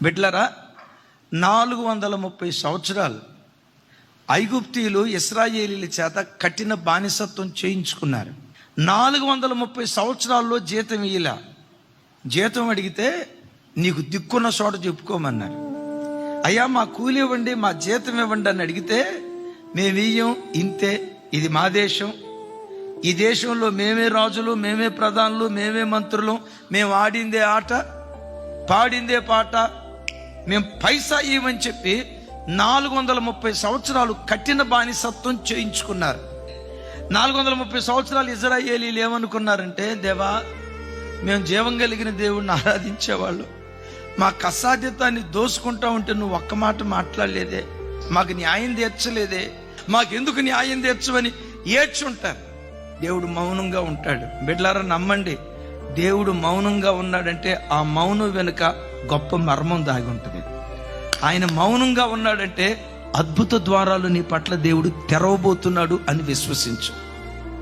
బిడ్డలారా, 430 సంవత్సరాలు ఐగుప్తీయులు ఇశ్రాయేలీల చేత కఠిన బానిసత్వం చేయించుకున్నారు. 430 సంవత్సరాల్లో జీతం ఇలా జీతం అడిగితే నీకు దిక్కున్న చోట చెప్పుకోమన్నారు. అయ్యా మా కూలి ఇవ్వండి, మా జీతం ఇవ్వండి అని అడిగితే మేము ఇయ్యం, ఇంతే, ఇది మా దేశం, ఈ దేశంలో మేమే రాజులు, మేమే ప్రధానులు, మేమే మంత్రులు, మేము ఆడిందే ఆట, పాడిందే పాట, మేము పైసా ఇవ్వని చెప్పి 430 సంవత్సరాలు కఠిన బానిసత్వం చేయించుకున్నారు. 430 సంవత్సరాలు ఇశ్రాయేలీలు ఏమనుకున్నారంటే, దేవా మేము జీవం కలిగిన దేవుడిని ఆరాధించేవాళ్ళు, మా కసాధ్యతాన్ని దోసుకుంటా ఉంటే నువ్వు ఒక్క మాట మాట్లాడలేదే, మాకు న్యాయం తీర్చలేదే, మాకెందుకు న్యాయం తీర్చమని ఏడ్చుంటారు. దేవుడు మౌనంగా ఉంటాడు. బిడ్డలారా నమ్మండి, దేవుడు మౌనంగా ఉన్నాడంటే ఆ మౌనం వెనుక గొప్ప మర్మం దాగి ఉంటుంది. ఆయన మౌనంగా ఉన్నాడంటే అద్భుత ద్వారాలు నీ పట్ల దేవుడు తెరవబోతున్నాడు అని విశ్వసించు.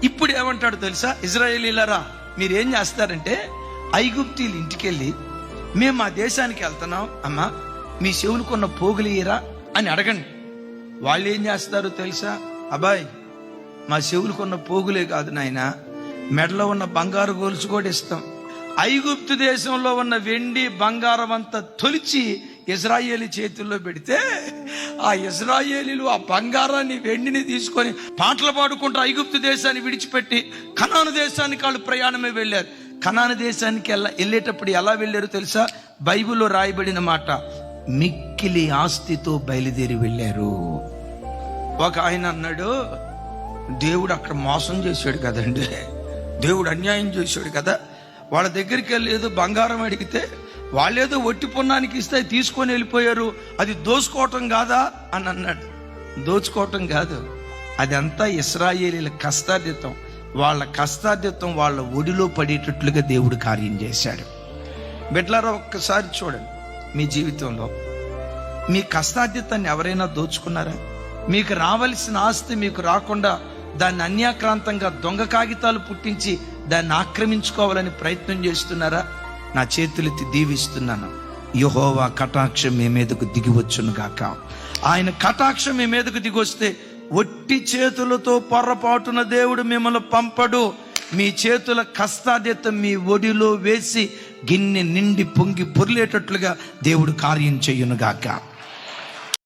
ఇప్పుడు ఏమంటాడు తెలుసా? ఇశ్రాయేలీయులారా మీరేం చేస్తారంటే, ఐగుప్తీయుల ఇంటికెళ్ళి మేము మా దేశానికి వెళ్తున్నాం అమ్మా, మీ చెవులకున్న పోగులు ఇయ్యరా అని అడగండి. వాళ్ళు ఏం చేస్తారో తెలుసా? అబ్బాయి మా చెవులకున్న పోగులే కాదు నాయన, మెడలో ఉన్న బంగారు గొలుసు కూడా ఇస్తాం. ఐగుప్తు దేశంలో ఉన్న వెండి బంగారం అంతా తొలిచి ఇశ్రాయేలీ చేతుల్లో పెడితే ఆ ఇశ్రాయేలీలు ఆ బంగారాన్ని వెండిని తీసుకొని పాటలు పాడుకుంటూ ఐగుప్తు దేశాన్ని విడిచిపెట్టి కనాను దేశానికి వాళ్ళు ప్రయాణమే వెళ్ళారు. కనాను దేశానికి వెళ్ళేటప్పుడు ఎలా వెళ్ళారు తెలుసా? బైబిల్లో రాయబడిన మాట, మిక్కిలి ఆస్తితో బయలుదేరి వెళ్ళారు. ఒక ఆయన అన్నాడు, దేవుడు అక్కడ మోసం చేశాడు కదండి, దేవుడు అన్యాయం చేశాడు కదా, వాళ్ళ దగ్గరికి వెళ్ళి ఏదో బంగారం అడిగితే వాళ్ళేదో ఒట్టి పున్నానికి ఇస్తే తీసుకొని వెళ్ళిపోయారు, అది దోచుకోవటం కాదా అని అన్నాడు. దోచుకోవటం కాదు, అదంతా ఇశ్రాయేలీల కష్టార్జితం. వాళ్ళ కష్టార్జితం వాళ్ళ ఒడిలో పడేటట్లుగా దేవుడు కార్యం చేశాడు. బిడ్డలారా ఒక్కసారి చూడండి, మీ జీవితంలో మీ కష్టార్జితాన్ని ఎవరైనా దోచుకున్నారా? మీకు రావలసిన ఆస్తి మీకు రాకుండా దాన్ని అన్యాక్రాంతంగా దొంగ కాగితాలు పుట్టించి దాన్ని ఆక్రమించుకోవాలని ప్రయత్నం చేస్తున్నారా? నా చేతులెత్తి దీవిస్తున్నాను, యెహోవా కటాక్షం మీ మీదకు దిగివచ్చును గాక. ఆయన కటాక్షం మీ మీదకు దిగొస్తే ఒట్టి చేతులతో పొర్రపాటున దేవుడు మిమ్మల్ని పంపడు. మీ చేతుల కష్టార్జితం మీ ఒడిలో వేసి గిన్నె నిండి పొంగి పొర్లేటట్లుగా దేవుడు కార్యం చెయ్యును గాక.